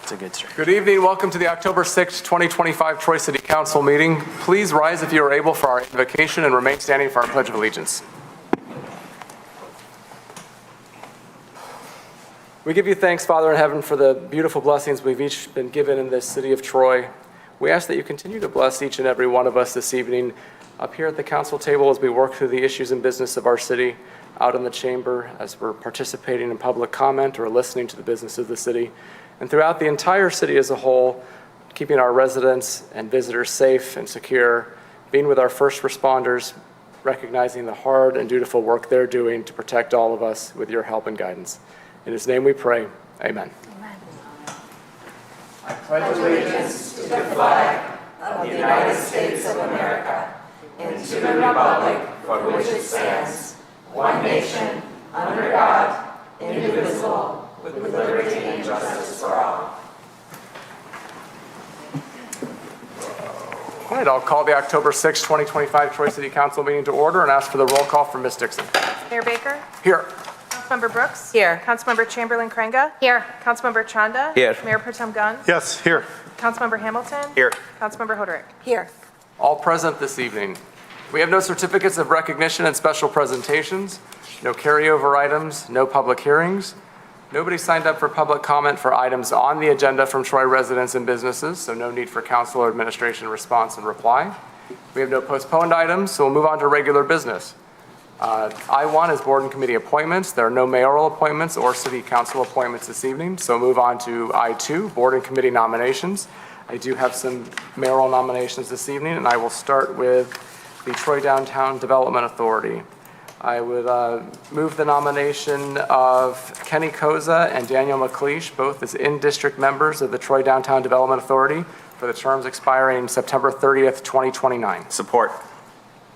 It's a good start. Good evening. Welcome to the October 6, 2025 Troy City Council meeting. Please rise if you are able for our invocation and remain standing for our Pledge of Allegiance. We give you thanks, Father in heaven, for the beautiful blessings we've each been given in this city of Troy. We ask that you continue to bless each and every one of us this evening up here at the council table as we work through the issues and business of our city, out in the chamber as we're participating in public comment or listening to the business of the city, and throughout the entire city as a whole, keeping our residents and visitors safe and secure, being with our first responders, recognizing the hard and dutiful work they're doing to protect all of us with your help and guidance. In his name we pray, amen. Amen. I pledge allegiance to the flag of the United States of America and to the republic for which it stands, one nation, under God, indivisible, with liberty and justice for all. All right, I'll call the October 6, 2025 Troy City Council meeting to order and ask for the roll call from Ms. Dixon. Mayor Baker? Here. Councilmember Brooks? Here. Councilmember Chamberlain-Crainga? Here. Councilmember Chanda? Here. Mayor Pro Tem Gunn? Yes, here. Councilmember Hamilton? Here. Councilmember Hoderick? Here. All present this evening. We have no certificates of recognition and special presentations, no carryover items, no public hearings. Nobody signed up for public comment for items on the agenda from Troy residents and businesses, so no need for council or administration response and reply. We have no postponed items, so we'll move on to regular business. I1 is board and committee appointments. There are no mayoral appointments or city council appointments this evening, so move on to I2, board and committee nominations. I do have some mayoral nominations this evening, and I will start with the Troy Downtown Development Authority. I would move the nomination of Kenny Koza and Daniel McLeish, both as in-district members of the Troy Downtown Development Authority for the terms expiring September 30th, 2029. Support.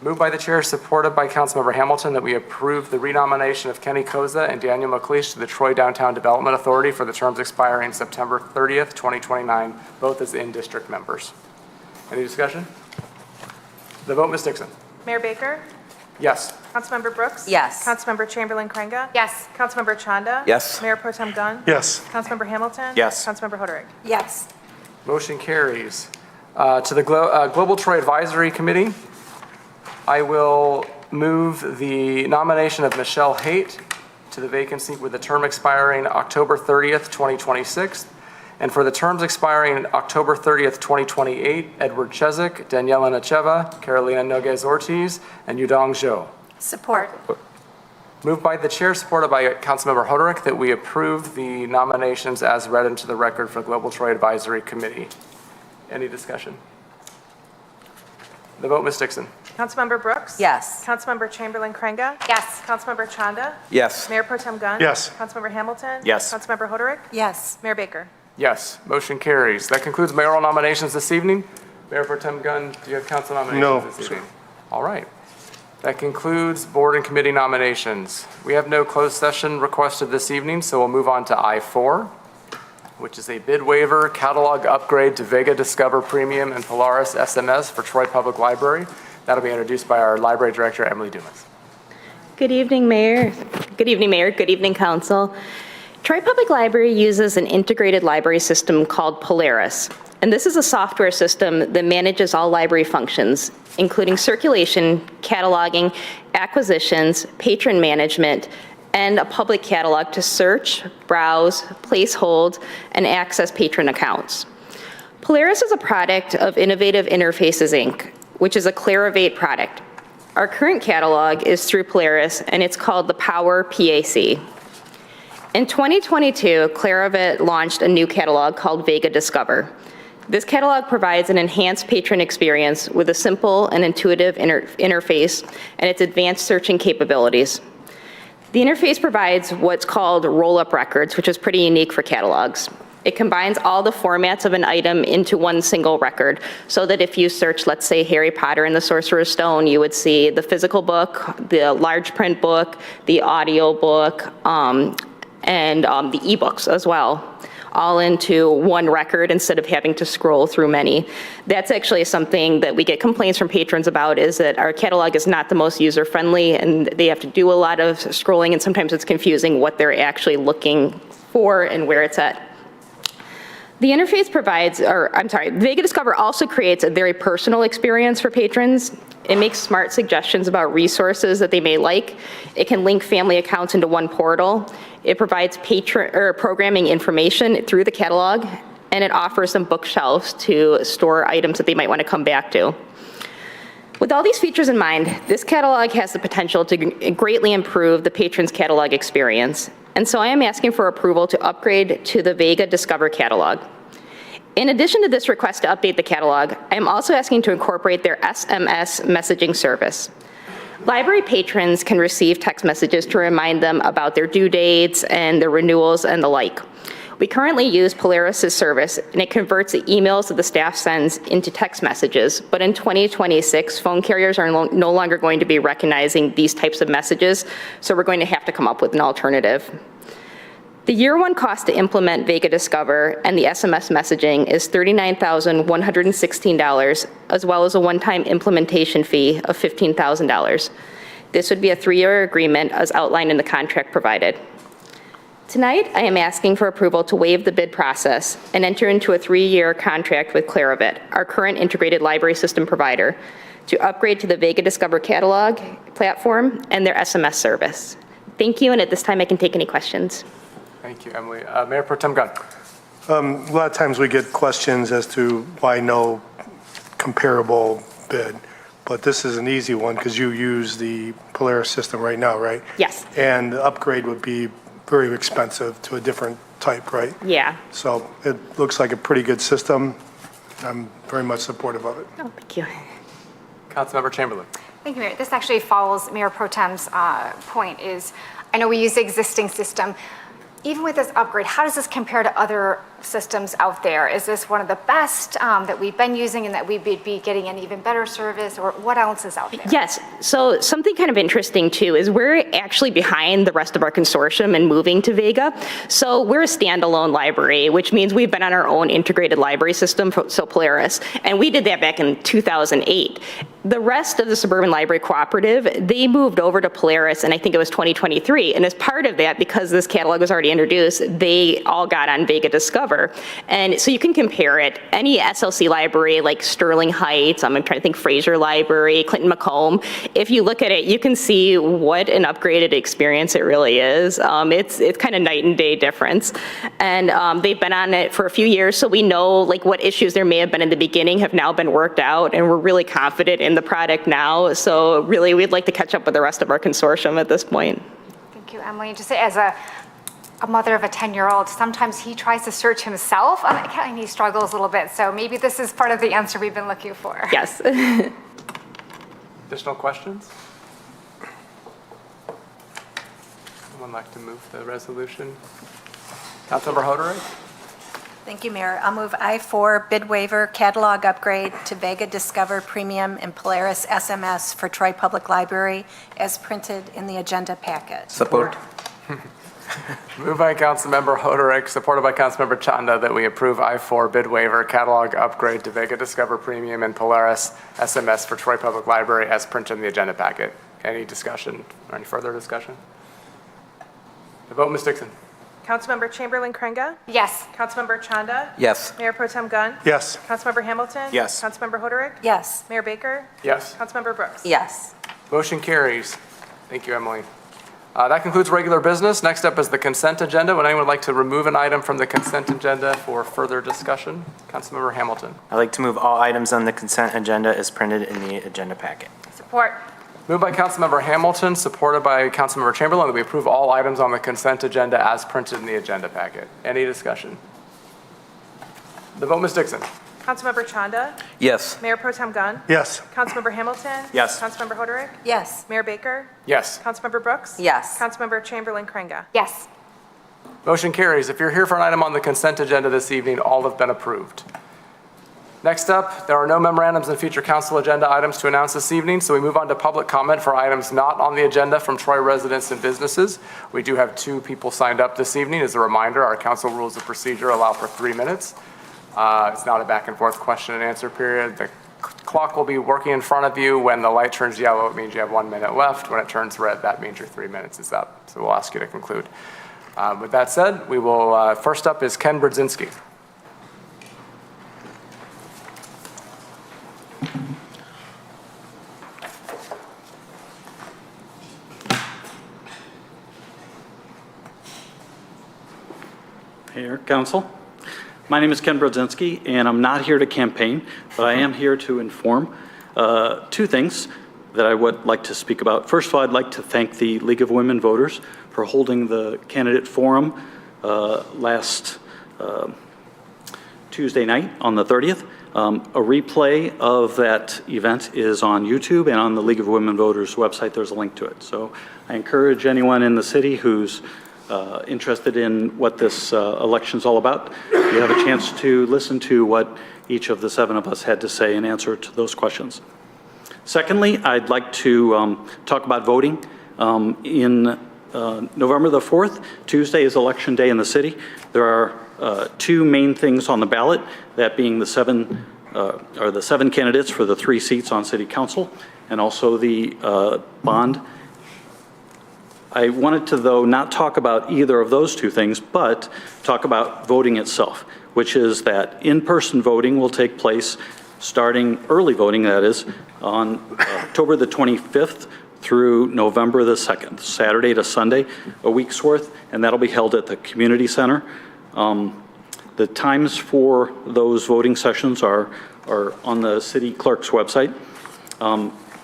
Moved by the chair, supported by Councilmember Hamilton, that we approve the renomination of Kenny Koza and Daniel McLeish to the Troy Downtown Development Authority for the terms expiring September 30th, 2029, both as in-district members. Any discussion? The vote, Ms. Dixon. Mayor Baker? Yes. Councilmember Brooks? Yes. Councilmember Chamberlain-Crainga? Yes. Councilmember Chanda? Yes. Mayor Pro Tem Gunn? Yes. Councilmember Hamilton? Yes. Councilmember Hoderick? Yes. Motion carries. To the Global Troy Advisory Committee, I will move the nomination of Michelle Haight to the vacancy with the term expiring October 30th, 2026. And for the terms expiring October 30th, 2028, Edward Chezik, Daniela Nacheva, Carolina Noguez Ortiz, and Yudong Zhou. Support. Moved by the chair, supported by Councilmember Hoderick, that we approve the nominations as read into the record for Global Troy Advisory Committee. Any discussion? The vote, Ms. Dixon. Councilmember Brooks? Yes. Councilmember Chamberlain-Crainga? Yes. Councilmember Chanda? Yes. Mayor Pro Tem Gunn? Yes. Councilmember Hamilton? Yes. Councilmember Hoderick? Yes. Mayor Baker? Yes, motion carries. That concludes mayoral nominations this evening. Mayor Pro Tem Gunn, do you have council nominations No, this sir. evening? All right. That concludes board and committee nominations. We have no closed session requested this evening, so we'll move on to I4, which is a bid waiver catalog upgrade to Vega Discover Premium and Polaris SMS for Troy Public Library. That'll be introduced by our library director, Emily Dumas. Good evening, Mayor. Good evening, Mayor. Good evening, Council. Troy Public Library uses an integrated library system called Polaris, and this is a software system that manages all library functions, including circulation, cataloging, acquisitions, patron management, and a public catalog to search, browse, place hold, and access patron accounts. Polaris is a product of Innovative Interfaces, Inc., which is a Clarivate product. Our current catalog is through Polaris, and it's called the Power PAC. In 2022, Clarivate launched a new catalog called Vega Discover. This catalog provides an enhanced patron experience with a simple and intuitive interface and its advanced searching capabilities. The interface provides what's called roll-up records, which is pretty unique for catalogs. It combines all the formats of an item into one single record, so that if you search, let's say, Harry Potter and the Sorcerer's Stone, you would see the physical book, the large print book, the audio book, and the ebooks as well, all into one record instead of having to scroll through many. That's actually something that we get complaints from patrons about, is that our catalog is not the most user-friendly, and they have to do a lot of scrolling, and sometimes it's confusing what they're actually looking for and where it's at. The interface provides, Vega Discover also creates a very personal experience for patrons. It makes smart suggestions about resources that they may like. It can link family accounts into one portal. It provides programming information through the catalog, and it offers some bookshelves to store items that they might want to come back to. With all these features in mind, this catalog has the potential to greatly improve the patron's catalog experience. And so I am asking for approval to upgrade to the Vega Discover catalog. In addition to this request to update the catalog, I am also asking to incorporate their SMS messaging service. Library patrons can receive text messages to remind them about their due dates and their renewals and the like. We currently use Polaris' service, and it converts the emails that the staff sends into text messages. But in 2026, phone carriers are no longer going to be recognizing these types of messages, so we're going to have to come up with an alternative. The year one cost to implement Vega Discover and the SMS messaging is $39,116, as well as a one-time implementation fee of $15,000. This would be a 3-year agreement as outlined in the contract provided. Tonight, I am asking for approval to waive the bid process and enter into a 3-year contract with Clarovit, our current integrated library system provider, to upgrade to the Vega Discover catalog platform and their SMS service. Thank you, and at this time, I can take any questions. Thank you, Emily. Mayor Pro Tem Gunn. A lot of times we get questions as to why no comparable bid, but this is an easy one because you use the Polaris system right now, right? Yes. And the upgrade would be very expensive to a different type, right? Yeah. So it looks like a pretty good system. I'm very much supportive of it. Oh, thank you. Councilmember Chamberlain. Thank you, Mayor. This actually follows Mayor Pro Tem's point is, I know we use the existing system. Even with this upgrade, how does this compare to other systems out there? Is this one of the best that we've been using and that we'd be getting an even better service, or what else is out there? Yes, so something kind of interesting too is we're actually behind the rest of our consortium in moving to Vega. So we're a standalone library, which means we've been on our own integrated library system, so Polaris, and we did that back in 2008. The rest of the Suburban Library Cooperative, they moved over to Polaris, and I think it was 2023. And as part of that, because this catalog was already introduced, they all got on Vega Discover. And so you can compare it. Any SLC library like Sterling Heights, I'm trying to think Fraser Library, Clinton Macomb, if you look at it, you can see what an upgraded experience it really is. It's kind of night and day difference. And they've been on it for a few years, so we know like what issues there may have been in the beginning have now been worked out, and we're really confident in the product now. So really, we'd like to catch up with the rest of our consortium at this point. Thank you, Emily. Just as a mother of a 10-year-old, sometimes he tries to search himself and he struggles a little bit. So maybe this is part of the answer we've been looking for. Yes. Additional questions? Someone like to move the resolution? Councilmember Hoderick? Thank you, Mayor. I'll move I-4 bid waiver catalog upgrade to Vega Discover Premium and Polaris SMS for Troy Public Library as printed in the agenda packet. Support. Moved by Councilmember Hoderick, supported by Councilmember Chanda, that we approve I-4 bid waiver catalog upgrade to Vega Discover Premium and Polaris SMS for Troy Public Library as printed in the agenda packet. Any discussion or any further discussion? The vote, Ms. Dixon. Councilmember Chamberlain Krenga? Yes. Councilmember Chanda? Yes. Mayor Pro Tem Gunn? Yes. Councilmember Hamilton? Yes. Councilmember Hoderick? Yes. Mayor Baker? Yes. Councilmember Brooks? Yes. Motion carries. Thank you, Emily. That concludes regular business. Next up is the consent agenda. Would anyone like to remove an item from the consent agenda for further discussion? Councilmember Hamilton. I'd like to move all items on the consent agenda as printed in the agenda packet. Support. Moved by Councilmember Hamilton, supported by Councilmember Chamberlain, that we approve all items on the consent agenda as printed in the agenda packet. Any discussion? The vote, Ms. Dixon. Councilmember Chanda? Yes. Mayor Pro Tem Gunn? Yes. Councilmember Hamilton? Yes. Councilmember Hoderick? Yes. Mayor Baker? Yes. Councilmember Brooks? Yes. Councilmember Chamberlain Krenga? Yes. Motion carries. If you're here for an item on the consent agenda this evening, all have been approved. Next up, there are no memorandums and future council agenda items to announce this evening, so we move on to public comment for items not on the agenda from Troy residents and businesses. We do have 2 people signed up this evening. As a reminder, our council rules of procedure allow for 3 minutes. It's not a back and forth question and answer period. The clock will be working in front of you. When the light turns yellow, it means you have 1 minute left. When it turns red, that means your 3 minutes is up. So we'll ask you to conclude. With that said, we will, first up is Ken Brzezinski. Mayor, Council. My name is Ken Brodzinski, and I'm not here to campaign, but I am here to inform two things that I would like to speak about. First of all, I'd like to thank the League of Women Voters for holding the candidate forum last Tuesday night on the 30th. A replay of that event is on YouTube and on the League of Women Voters website. There's a link to it. So I encourage anyone in the city who's interested in what this election's all about, you have a chance to listen to what each of the 7 of us had to say in answer to those questions. Secondly, I'd like to talk about voting. In November the 4th, Tuesday is Election Day in the city. There are 2 main things on the ballot, that being the 7 candidates for the 3 seats on City Council, and also the bond. I wanted to, though, not talk about either of those 2 things, but talk about voting itself, which is that in-person voting will take place starting early voting, that is, on October the 25th through November the 2nd, Saturday to Sunday, a week's worth, and that'll be held at the community center. The times for those voting sessions are on the city clerk's website.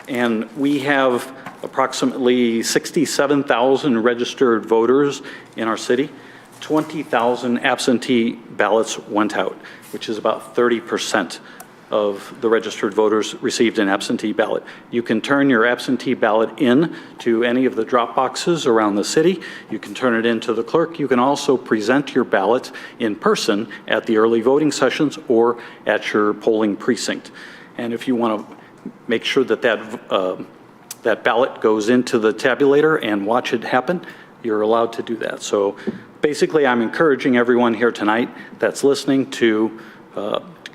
And we have approximately 67,000 registered voters in our city. 20,000 absentee ballots went out, which is about 30% of the registered voters received an absentee ballot. You can turn your absentee ballot in to any of the drop boxes around the city. You can turn it in to the clerk. You can also present your ballot in person at the early voting sessions or at your polling precinct. And if you want to make sure that that ballot goes into the tabulator and watch it happen, you're allowed to do that. So basically, I'm encouraging everyone here tonight that's listening to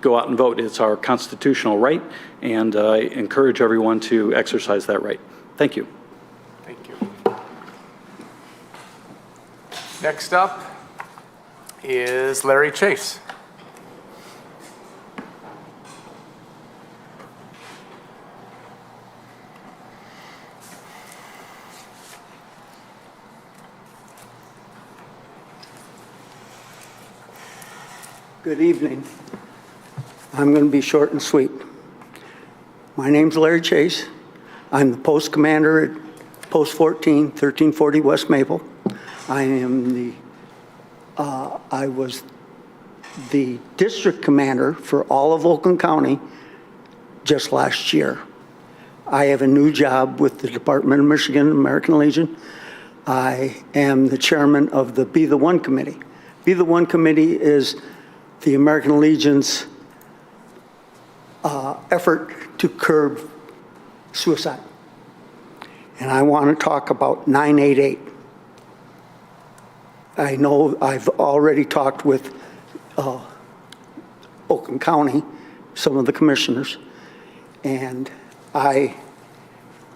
go out and vote. It's our constitutional right, and I encourage everyone to exercise that right. Thank you. Thank you. Next up is Larry Chase. Good evening. I'm going to be short and sweet. My name's Larry Chase. I'm the post commander at Post 14, 1340 West Maple. I was the district commander for all of Oakland County just last year. I have a new job with the Department of Michigan American Legion. I am the chairman of the Be the One Committee. Be the One Committee is the American Legion's effort to curb suicide. And I want to talk about 988. I know I've already talked with Oakland County, some of the commissioners, and I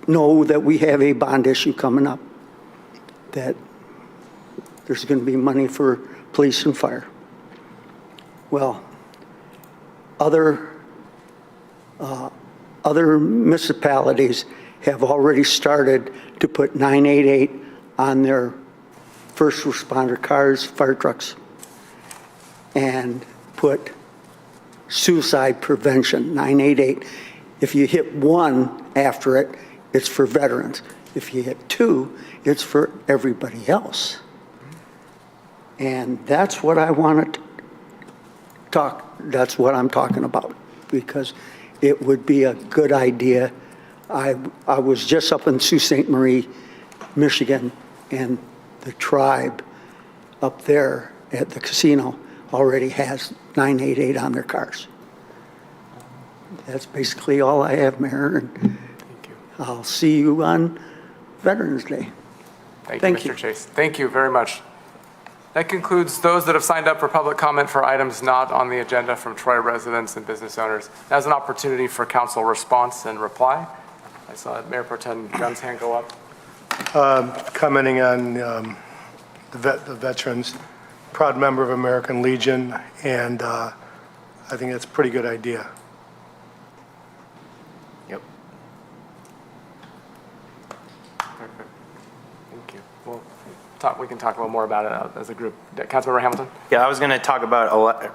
know that we have a bond issue coming up, that there's going to be money for police and fire. Well, other municipalities have already started to put 988 on their first responder cars, fire trucks, and put suicide prevention, 988. If you hit 1 after it, it's for veterans. If you hit 2, it's for everybody else. And that's what I want to that's what I'm talking about, because it would be a good idea. I was just up in Sault Ste. Marie, Michigan, and the tribe up there at the casino already has 988 on their cars. That's basically all I have, Mayor. And Thank you. I'll see you on Veterans Day. Thank you, Mr. Chase. Thank you very much. That concludes those that have signed up for public comment for items not on the agenda from Troy residents and business owners. Now's an opportunity for council response and reply. I saw Mayor Pro Tem Gunn's hand go up. Commenting on the veterans, proud member of American Legion, and I think that's a pretty good idea. Yep. Perfect. Thank you. We'll we can talk a little more about it as a group. Councilmember Hamilton? Yeah, I was going to talk about,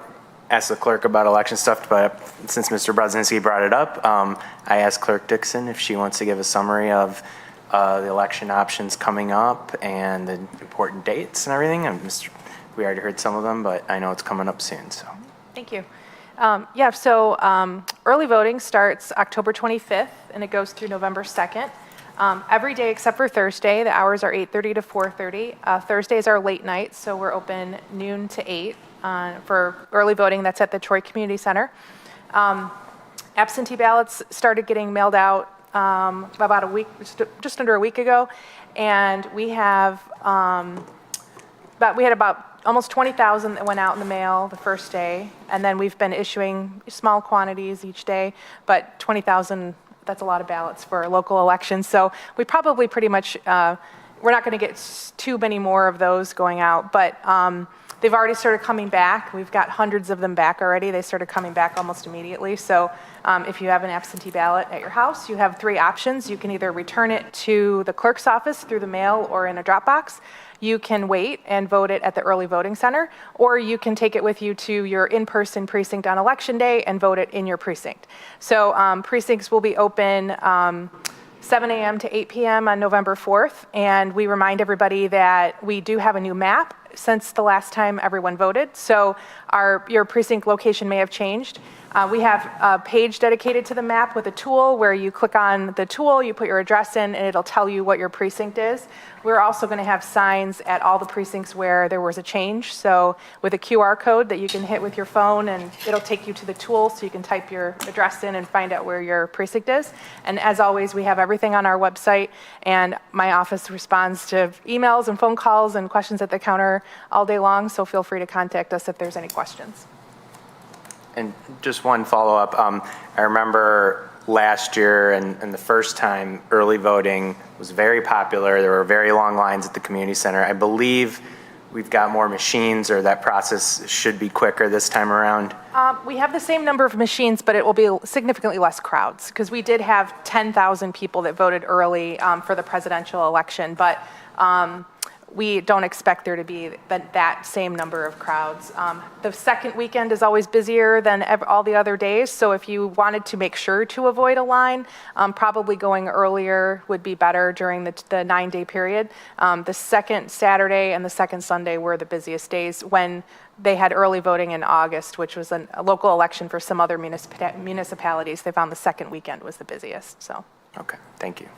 ask the clerk about election stuff, but since Mr. Brzezinski brought it up, I asked Clerk Dixon if she wants to give a summary of the election options coming up and the important dates and everything. And we already heard some of them, but I know it's coming up soon, so. Thank you. So early voting starts October 25th, and it goes through November 2nd. Every day except for Thursday, the hours are 8:30 to 4:30. Thursdays are late nights, so we're open noon to 8 for early voting. That's at the Troy Community Center. Absentee ballots started getting mailed out about a week, just under a week ago, and we had about almost 20,000 that went out in the mail the first day, and then we've been issuing small quantities each day, but 20,000, that's a lot of ballots for local elections. So we probably pretty much, we're not going to get too many more of those going out, but they've already started coming back. We've got hundreds of them back already. They started coming back almost immediately. So if you have an absentee ballot at your house, you have 3 options. You can either return it to the clerk's office through the mail or in a drop box. You can wait and vote it at the early voting center, or you can take it with you to your in-person precinct on election day and vote it in your precinct. So precincts will be open 7 a.m. to 8 p.m. on November 4th, and we remind everybody that we do have a new map since the last time everyone voted, so your precinct location may have changed. We have a page dedicated to the map with a tool where you click on the tool, you put your address in, and it'll tell you what your precinct is. We're also going to have signs at all the precincts where there was a change, so with a QR code that you can hit with your phone, and it'll take you to the tool so you can type your address in and find out where your precinct is. And as always, we have everything on our website, and my office responds to emails and phone calls and questions at the counter all day long, so feel free to contact us if there's any questions. And just one follow-up. I remember last year and the first time early voting was very popular. There were very long lines at the community center. I believe we've got more machines, or that process should be quicker this time around. We have the same number of machines, but it will be significantly less crowds, because we did have 10,000 people that voted early for the presidential election, but we don't expect there to be that same number of crowds. The second weekend is always busier than all the other days, so if you wanted to make sure to avoid a line, probably going earlier would be better during the 9-day period. The second Saturday and the second Sunday were the busiest days when they had early voting in August, which was a local election for some other municipalities. They found the second weekend was the busiest. So. Okay, thank you.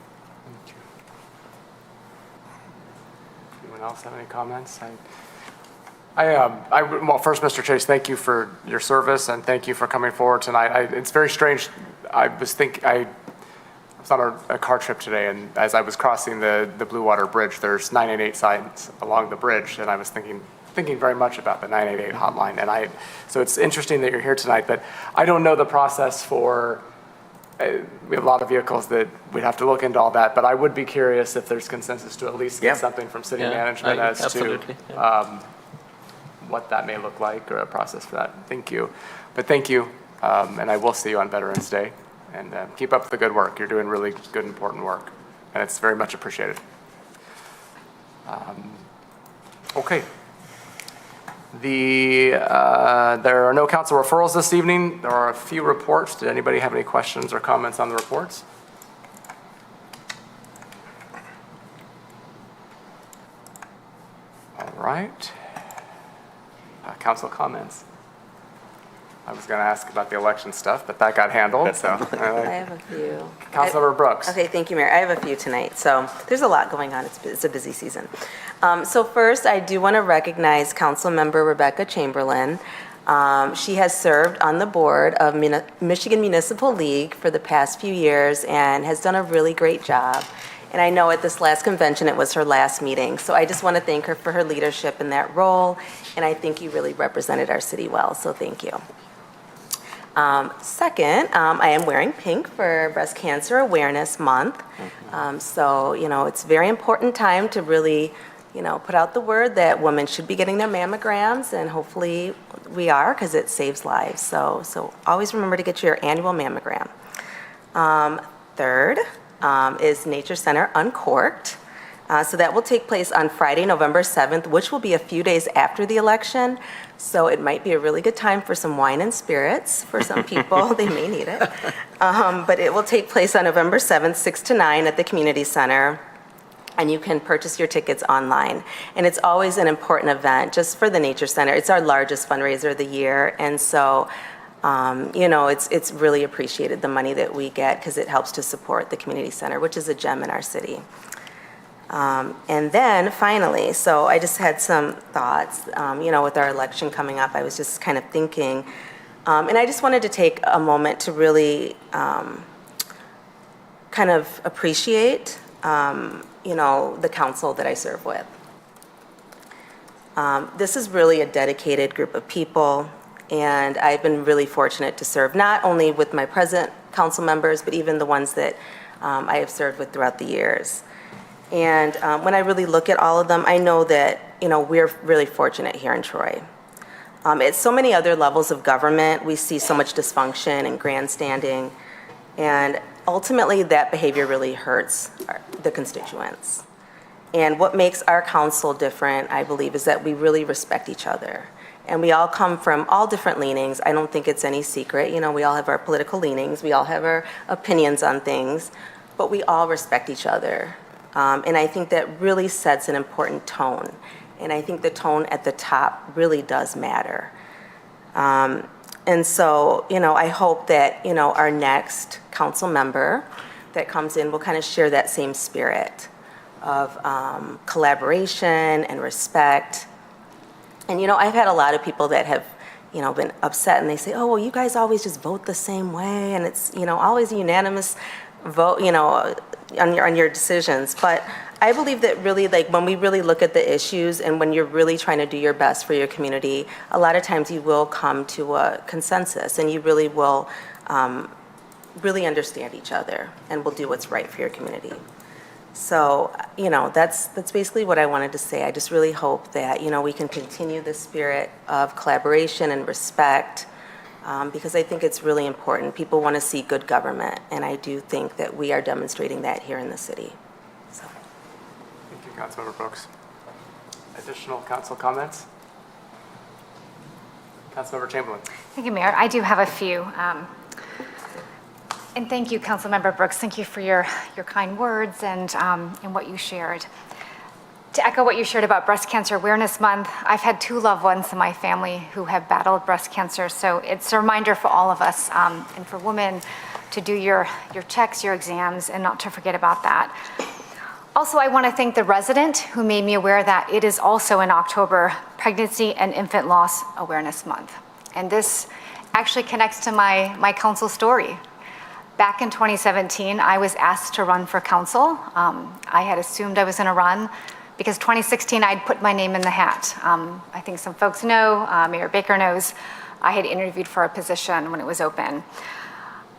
Anyone else have any comments? Well, first, Mr. Chase, thank you for your service, and thank you for coming forward tonight. It's very strange. I was on a car trip today, and as I was crossing the Blue Water Bridge, there's 988 signs along the bridge, and I was thinking very much about the 988 hotline. So it's interesting that you're here tonight, but I don't know the process for. We have a lot of vehicles that we'd have to look into all that, but I would be curious if there's consensus to at least get something from city management as to what that may look like, or a process for that. Thank you. But thank you, and I will see you on Veterans Day. And keep up the good work. You're doing really good, important work, and it's very much appreciated. Okay. There are no council referrals this evening. There are a few reports. Did anybody have any questions or comments on the reports? All right. Council comments. I was going to ask about the election stuff, but that got handled. So I have a few. Councilmember Brooks. Okay, thank you, Mayor. I have a few tonight. So there's a lot going on. It's a busy season. So first, I do want to recognize Councilmember Rebecca Chamberlain. She has served on the board of Michigan Municipal League for the past few years and has done a really great job. And I know at this last convention, it was her last meeting. So I just want to thank her for her leadership in that role. And I think you really represented our city well. So thank you. Second, I am wearing pink for Breast Cancer Awareness Month. So, it's a very important time to really, put out the word that women should be getting their mammograms, and hopefully we are, because it saves lives. So always remember to get your annual mammogram. Third is Nature Center Uncorked. So that will take place on Friday, November 7th, which will be a few days after the election. So it might be a really good time for some wine and spirits for some people. They may need it. But it will take place on November 7th, 6 to 9 at the Community Center. And you can purchase your tickets online. And it's always an important event just for the Nature Center. It's our largest fundraiser of the year. And so, it's really appreciated, the money that we get, because it helps to support the Community Center, which is a gem in our city. And then finally, so I just had some thoughts, with our election coming up, I was just kind of thinking, and I just wanted to take a moment to really kind of appreciate, the council that I serve with. This is really a dedicated group of people, and I've been really fortunate to serve not only with my present council members, but even the ones that I have served with throughout the years. And when I really look at all of them, I know that, we're really fortunate here in Troy. At so many other levels of government, we see so much dysfunction and grandstanding, and ultimately that behavior really hurts the constituents. And what makes our council different, I believe, is that we really respect each other. And we all come from all different leanings. I don't think it's any secret. We all have our political leanings. We all have our opinions on things, but we all respect each other. And I think that really sets an important tone. And I think the tone at the top really does matter. And so, I hope that, our next council member that comes in will kind of share that same spirit of collaboration and respect. And, I've had a lot of people that have, been upset, and they say, oh, well, you guys always just vote the same way, and it's, always a unanimous vote, on your decisions. But I believe that really, when we really look at the issues and when you're really trying to do your best for your community, a lot of times you will come to a consensus, and you really will really understand each other and will do what's right for your community. So, that's basically what I wanted to say. I just really hope that, we can continue the spirit of collaboration and respect, because I think it's really important. People want to see good government, and I do think that we are demonstrating that here in the city. So. Thank you, Councilmember Brooks. Additional council comments? Councilmember Chamberlain. Thank you, Mayor. I do have a few. And thank you, Councilmember Brooks. Thank you for your kind words and what you shared. To echo what you shared about Breast Cancer Awareness Month, I've had 2 loved ones in my family who have battled breast cancer, so it's a reminder for all of us and for women to do your checks, your exams, and not to forget about that. Also, I want to thank the resident who made me aware that it is also in October Pregnancy and Infant Loss Awareness Month. And this actually connects to my council story. Back in 2017, I was asked to run for council. I had assumed I was going to run because 2016, I'd put my name in the hat. I think some folks know, Mayor Baker knows, I had interviewed for a position when it was open.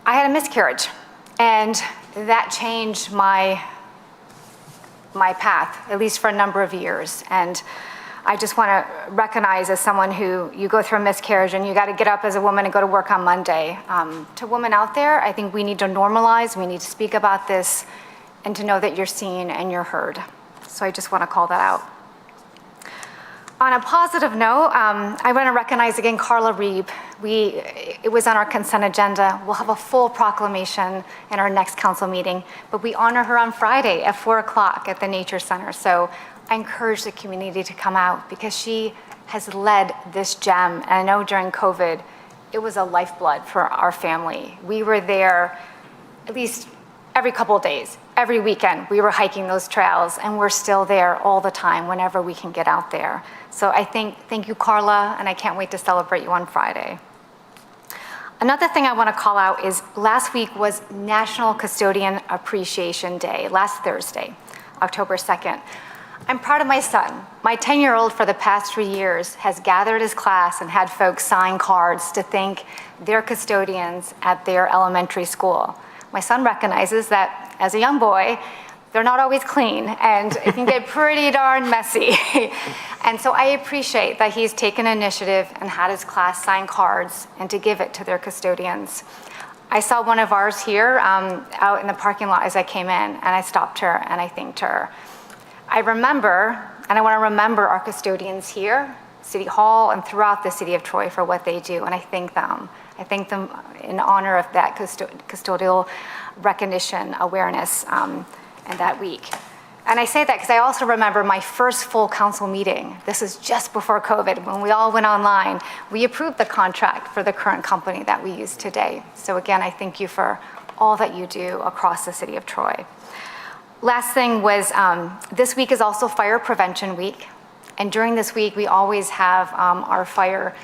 I had a miscarriage, and that changed my path, at least for a number of years. And I just want to recognize, as someone who, you go through a miscarriage and you got to get up as a woman and go to work on Monday. To women out there, I think we need to normalize, we need to speak about this, and to know that you're seen and you're heard. So I just want to call that out. On a positive note, I want to recognize again Carla Reeb. It was on our consent agenda. We'll have a full proclamation in our next council meeting, but we honor her on Friday at 4 o'clock at the Nature Center. So I encourage the community to come out because she has led this gem. And I know during COVID, it was a lifeblood for our family. We were there at least every couple of days, every weekend. We were hiking those trails, and we're still there all the time whenever we can get out there. So I thank you, Carla, and I can't wait to celebrate you on Friday. Another thing I want to call out is last week was National Custodian Appreciation Day, last Thursday, October 2nd. I'm proud of my son. My 10-year-old for the past 3 years has gathered his class and had folks sign cards to thank their custodians at their elementary school. My son recognizes that as a young boy, they're not always clean, and it can get pretty darn messy. And so I appreciate that he's taken initiative and had his class sign cards and to give it to their custodians. I saw one of ours here out in the parking lot as I came in, and I stopped her and I thanked her. I remember, and I want to remember our custodians here, City Hall, and throughout the city of Troy for what they do, and I thank them. I thank them in honor of that custodial recognition, awareness, and that week. And I say that because I also remember my first full council meeting. This is just before COVID, when we all went online. We approved the contract for the current company that we use today. So again, I thank you for all that you do across the city of Troy. Last thing was, this week is also Fire Prevention Week. And during this week, we always have our fire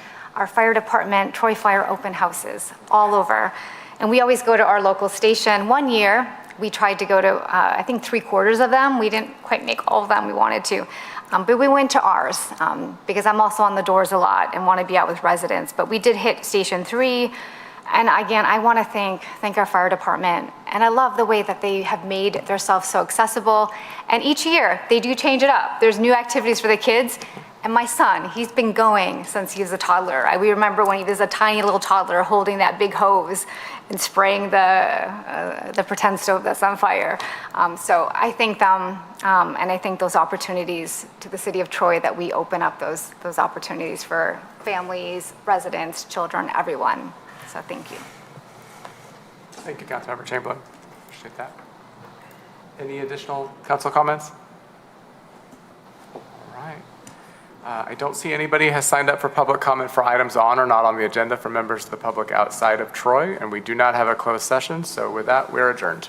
department, Troy Fire open houses all over. And we always go to our local station. One year, we tried to go to, I think 3/4 of them. We didn't quite make all of them we wanted to. But we went to ours because I'm also on the doors a lot and want to be out with residents. But we did hit Station 3. And again, I want to thank our fire department. And I love the way that they have made themselves so accessible. And each year, they do change it up. There's new activities for the kids. And my son, he's been going since he was a toddler. We remember when he was a tiny little toddler holding that big hose and spraying the pretend stove that's on fire. So I thank them, and I thank those opportunities to the city of Troy that we open up those opportunities for families, residents, children, everyone. So thank you. Thank you, Councilmember Chamberlain. Appreciate that. Any additional council comments? All right. I don't see anybody has signed up for public comment for items on or not on the agenda for members of the public outside of Troy, and we do not have a closed session. So with that, we're adjourned.